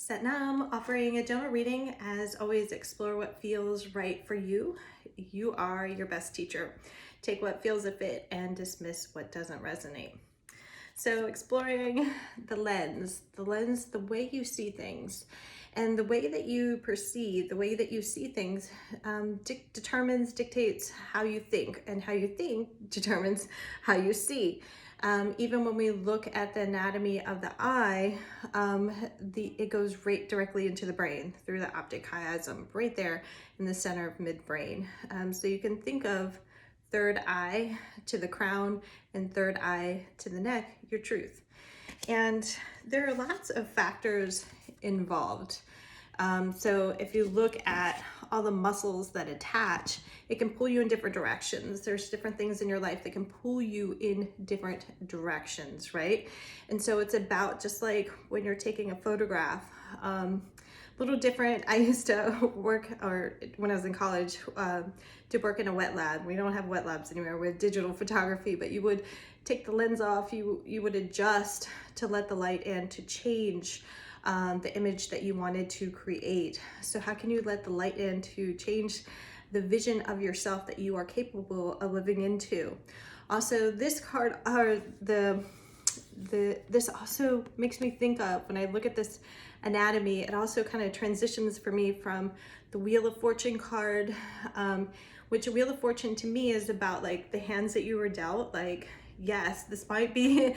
Satnam, offering a general reading. As always, explore what feels right for you. You are your best teacher. Take what feels a fit and dismiss what doesn't resonate. So exploring the lens, the way you see things, and the way that you perceive, the way that you see things dictates how you think, and how you think determines how you see. Even when we look at the anatomy of the eye, it goes right directly into the brain through the optic chiasm, right there in the center of midbrain. So you can think of third eye to the crown and third eye to the neck, your truth. And there are lots of factors involved. So if you look at all the muscles that attach, it can pull you in different directions. There's different things in your life that can pull you in different directions, right? And so it's about, just like when you're taking a photograph, little different. I used to work, or when I was in college, to work in a wet lab. We don't have wet labs anymore with digital photography, but you would take the lens off, you would adjust to let the light in to change the image that you wanted to create. So how can you let the light in to change the vision of yourself that you are capable of living into? Also, this card, this also makes me think of, when I look at this anatomy, it also kind of transitions for me from the Wheel of Fortune card, which a Wheel of Fortune to me is about like the hands that you were dealt. Like, yes, this might be,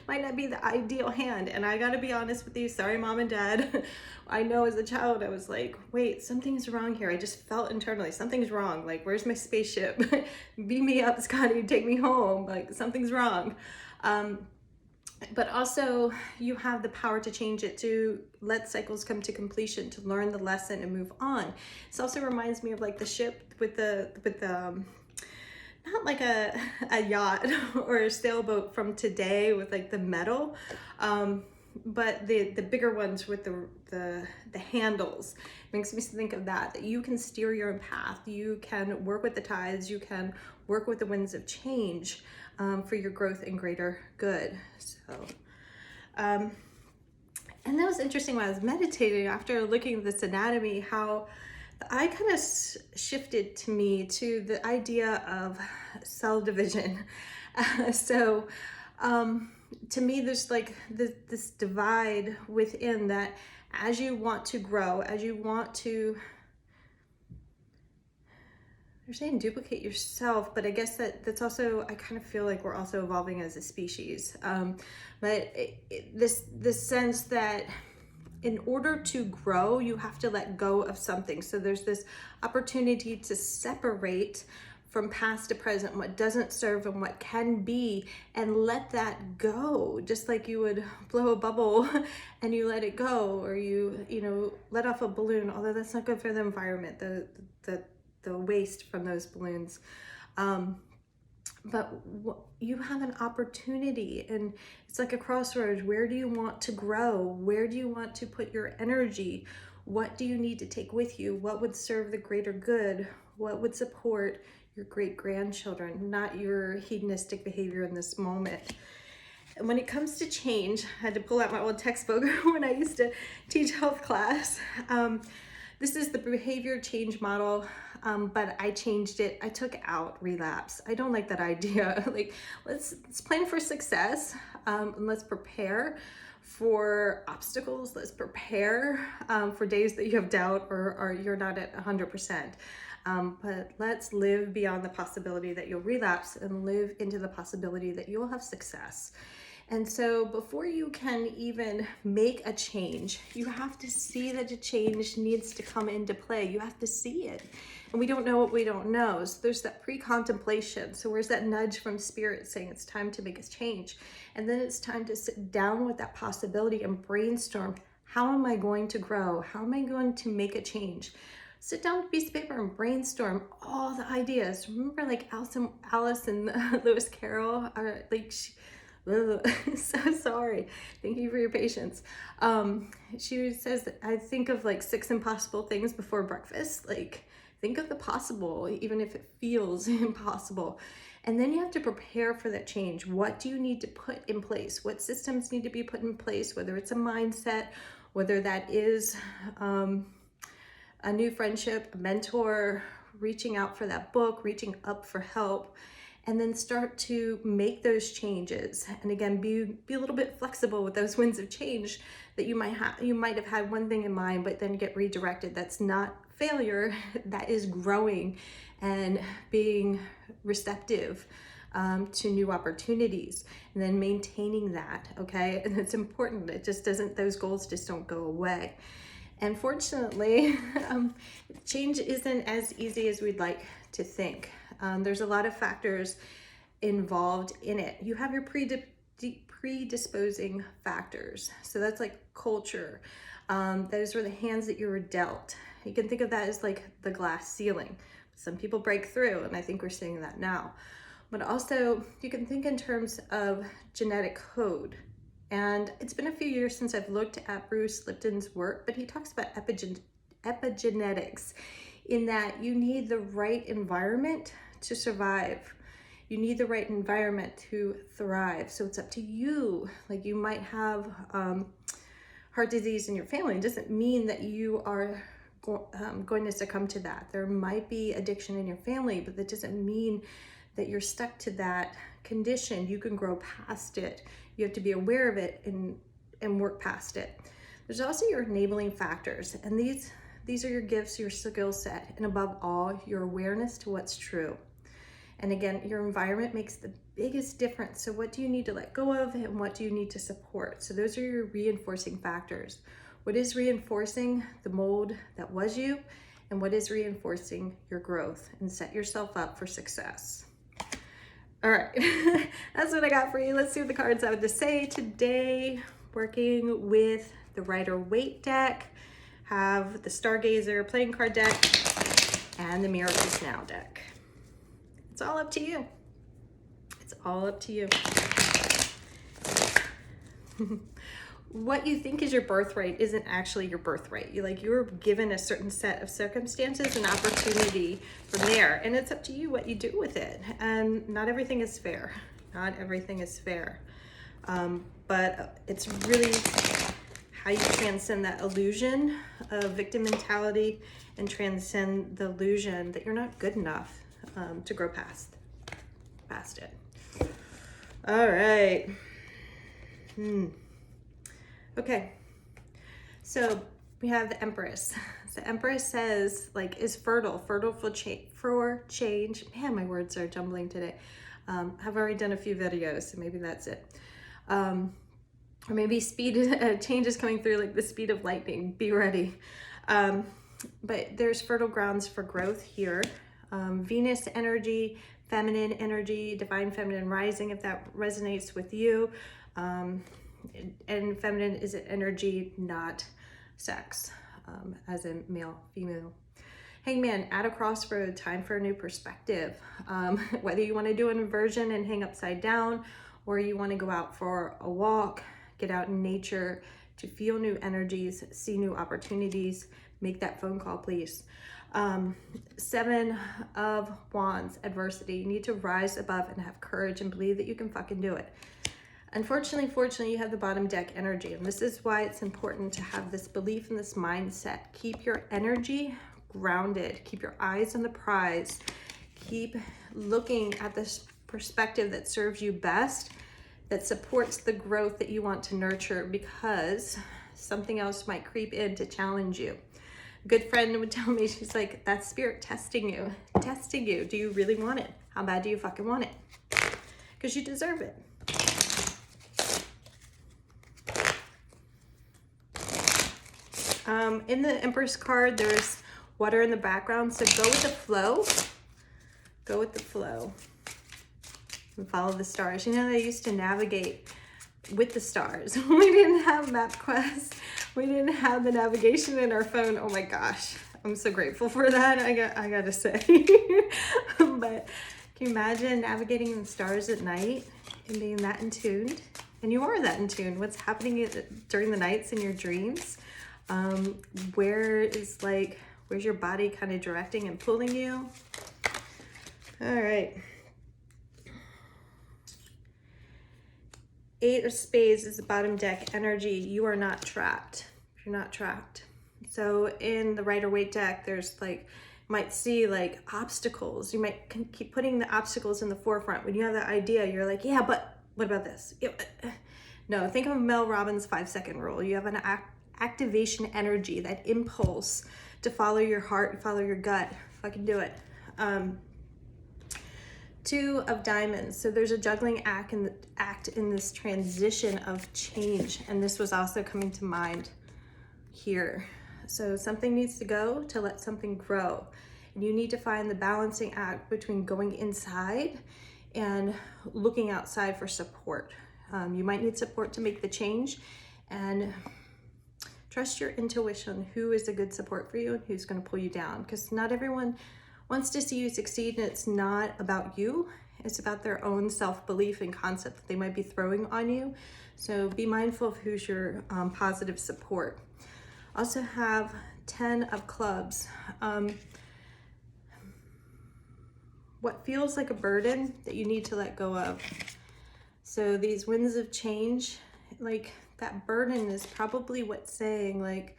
might not be the ideal hand. And I gotta be honest with you, sorry, mom and dad. I know as a child, I was like, wait, something's wrong here. I just felt internally, something's wrong. Like, where's my spaceship? Beam me up, Scotty, take me home. Like, something's wrong. But also you have the power to change it, to let cycles come to completion, to learn the lesson and move on. This also reminds me of like the ship with the not like a yacht or a sailboat from today with like the metal, but the bigger ones with the handles. It makes me think of that you can steer your own path, you can work with the tides, you can work with the winds of change for your growth and greater good. So and that was interesting when I was meditating after looking at this anatomy, how the eye kind of shifted to me to the idea of cell division. So to me, there's like this divide within that. As you want to grow, as you want to, they're saying duplicate yourself, but I guess that's also, I kind of feel like we're also evolving as a species. But this sense that in order to grow, you have to let go of something. So there's this opportunity to separate from past to present, what doesn't serve and what can be, and let that go. Just like you would blow a bubble and you let it go, or you let off a balloon, although that's not good for the environment, the waste from those balloons. But you have an opportunity, and it's like a crossroads. Where do you want to grow? Where do you want to put your energy? What do you need to take with you? What would serve the greater good? What would support your great-grandchildren, not your hedonistic behavior in this moment? And when it comes to change, I had to pull out my old textbook when I used to teach health class. This is the behavior change model, but I changed it. I took out relapse. I don't like that idea. Like, let's plan for success, and let's prepare for obstacles. Let's prepare for days that you have doubt or you're not at 100%. But let's live beyond the possibility that you'll relapse and live into the possibility that you'll have success. And so before you can even make a change, you have to see that a change needs to come into play. You have to see it. And we don't know what we don't know. So there's that pre-contemplation. So where's that nudge from spirit saying it's time to make a change? And then it's time to sit down with that possibility and brainstorm, how am I going to grow? How am I going to make a change? Sit down with a piece of paper and brainstorm all the ideas. Remember, like Alice and Lewis Carroll are like, so sorry. Thank you for your patience. She says, I think of like 6 impossible things before breakfast. Like, think of the possible, even if it feels impossible. And then you have to prepare for that change. What do you need to put in place? What systems need to be put in place, whether it's a mindset, whether that is a new friendship, a mentor, reaching out for that book, reaching up for help, and then start to make those changes. And again, be a little bit flexible with those winds of change that you might have had one thing in mind, but then get redirected. That's not failure, that is growing and being receptive to new opportunities, and then maintaining that, okay? And it's important. It just doesn't, those goals just don't go away. And fortunately, change isn't as easy as we'd like to think. There's a lot of factors involved in it. You have your predisposing factors. So that's like culture. Those were the hands that you were dealt. You can think of that as like the glass ceiling. Some people break through, and I think we're seeing that now. But also, you can think in terms of genetic code. And it's been a few years since I've looked at Bruce Lipton's work, but he talks about epigenetics, in that you need the right environment to survive. You need the right environment to thrive. So it's up to you. Like, you might have heart disease in your family. It doesn't mean that you are going to succumb to that. There might be addiction in your family, but that doesn't mean that you're stuck to that condition. You can grow past it. You have to be aware of it and work past it. There's also your enabling factors, and these are your gifts, your skill set, and above all, your awareness to what's true. And again, your environment makes the biggest difference. So what do you need to let go of, and what do you need to support? So those are your reinforcing factors. What is reinforcing the mold that was you, and what is reinforcing your growth? And set yourself up for success. All right, that's what I got for you. Let's see what the cards have to say today. Working with the Rider-Waite deck, have the Stargazer playing card deck, and the Miracles Now deck. It's all up to you. It's all up to you. What you think is your birthright isn't actually your birthright. You're given a certain set of circumstances and opportunity from there, and it's up to you what you do with it. And not everything is fair. Not everything is fair. But it's really how you transcend that illusion of victim mentality and transcend the illusion that you're not good enough to grow past it. All right. Okay, so we have the Empress. The Empress says, is fertile for change. Man, my words are jumbling today. I've already done a few videos, so maybe that's it. Or maybe change is coming through like the speed of lightning. Be ready. But there's fertile grounds for growth here. Venus energy, feminine energy, divine feminine rising, if that resonates with you. And feminine is an energy, not sex, as in male, female. Hangman, at a crossroad, time for a new perspective. Whether you want to do an inversion and hang upside down, or you want to go out for a walk, get out in nature to feel new energies, see new opportunities, make that phone call, please. 7 of Wands, adversity. You need to rise above and have courage and believe that you can fucking do it. Unfortunately, fortunately, you have the bottom deck energy, and this is why it's important to have this belief and this mindset. Keep your energy grounded. Keep your eyes on the prize. Keep looking at this perspective that serves you best, that supports the growth that you want to nurture, because something else might creep in to challenge you. A good friend would tell me, she's like, that's spirit testing you. Testing you. Do you really want it? How bad do you fucking want it? Because you deserve it. In the Empress card, there's water in the background, so go with the flow. Go with the flow and follow the stars. You know, they used to navigate with the stars. We didn't have MapQuest. We didn't have the navigation in our phone. Oh my gosh, I'm so grateful for that. I gotta say. But can you imagine navigating in the stars at night and being that in tune? And you are that in tune. What's happening during the nights in your dreams? Where's your body kind of directing and pulling you? All right. 8 of Spades is the bottom deck energy. You are not trapped. you're not tracked. So in the Rider-Waite deck, there's like, might see like obstacles. You might keep putting the obstacles in the forefront. When you have that idea, you're like, yeah, but what about this? No, think of Mel Robbins' 5-second rule. You have an activation energy, that impulse to follow your heart, follow your gut. Fucking do it. 2 of diamonds. So there's a juggling act in this transition of change. And this was also coming to mind here. So something needs to go to let something grow. And you need to find the balancing act between going inside and looking outside for support. You might need support to make the change, and trust your intuition. Who is a good support for you and who's going to pull you down? Because not everyone wants to see you succeed, and it's not about you. It's about their own self-belief and concept that they might be throwing on you. So be mindful of who's your positive support. Also have 10 of clubs. What feels like a burden that you need to let go of. So these winds of change, like that burden is probably what's saying, like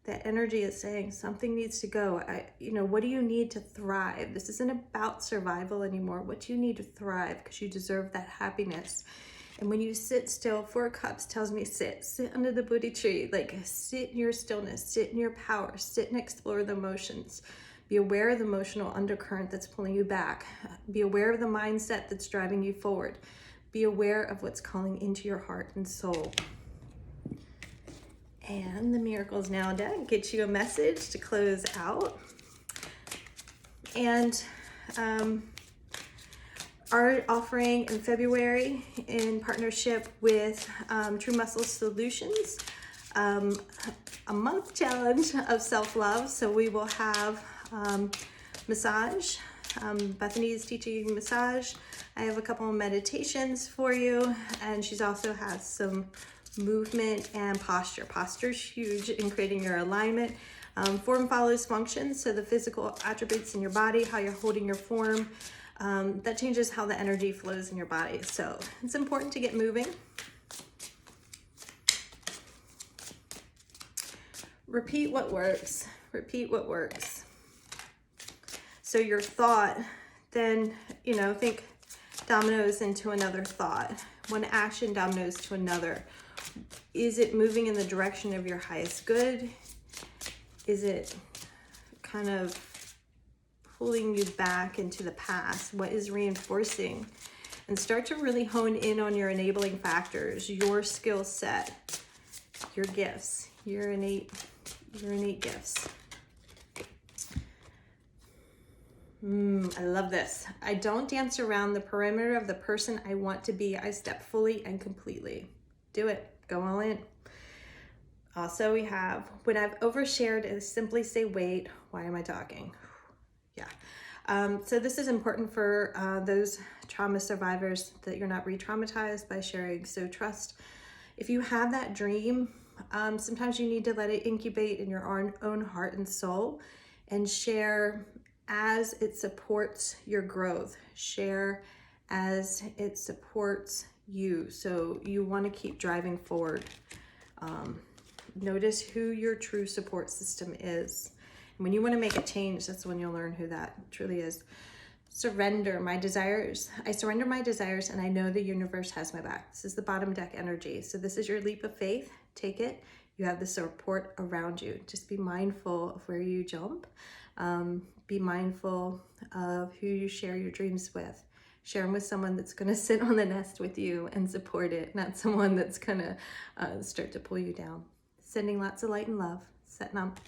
that energy is saying something needs to go. What do you need to thrive? This isn't about survival anymore. What do you need to thrive? Because you deserve that happiness. And when you sit still, 4 cups tells me sit under the Bodhi tree, like sit in your stillness, sit in your power, sit and explore the emotions. Be aware of the emotional undercurrent that's pulling you back. Be aware of the mindset that's driving you forward. Be aware of what's calling into your heart and soul. And the Miracles Now deck gets you a message to close out. And our offering in February in partnership with True Muscle Solutions, a month challenge of self-love. So we will have massage. Bethany is teaching massage. I have a couple of meditations for you, and she's also has some movement and posture. Posture is huge in creating your alignment. Form follows function, so the physical attributes in your body, how you're holding your form, that changes how the energy flows in your body. So it's important to get moving. Repeat what works. Repeat what works. So your thought, then, think dominoes into another thought. One action dominoes to another. Is it moving in the direction of your highest good? Is it kind of pulling you back into the past? What is reinforcing? And start to really hone in on your enabling factors, your skill set, your gifts, your innate gifts. I love this. I don't dance around the perimeter of the person I want to be. I step fully and completely. Do it. Go all in. Also, we have, when I've overshared, is simply say, wait, why am I talking? Yeah. So this is important for those trauma survivors, that you're not re-traumatized by sharing. So trust, if you have that dream, sometimes you need to let it incubate in your own heart and soul, and share as it supports your growth. Share as it supports you. So you want to keep driving forward. Notice who your true support system is. And when you want to make a change, that's when you'll learn who that truly is. Surrender my desires. I surrender my desires, and I know the universe has my back. This is the bottom deck energy. So this is your leap of faith. Take it. You have the support around you. Just be mindful of where you jump. Be mindful of who you share your dreams with. Share them with someone that's going to sit on the nest with you and support it, not someone that's going to start to pull you down. Sending lots of light and love. Setting up.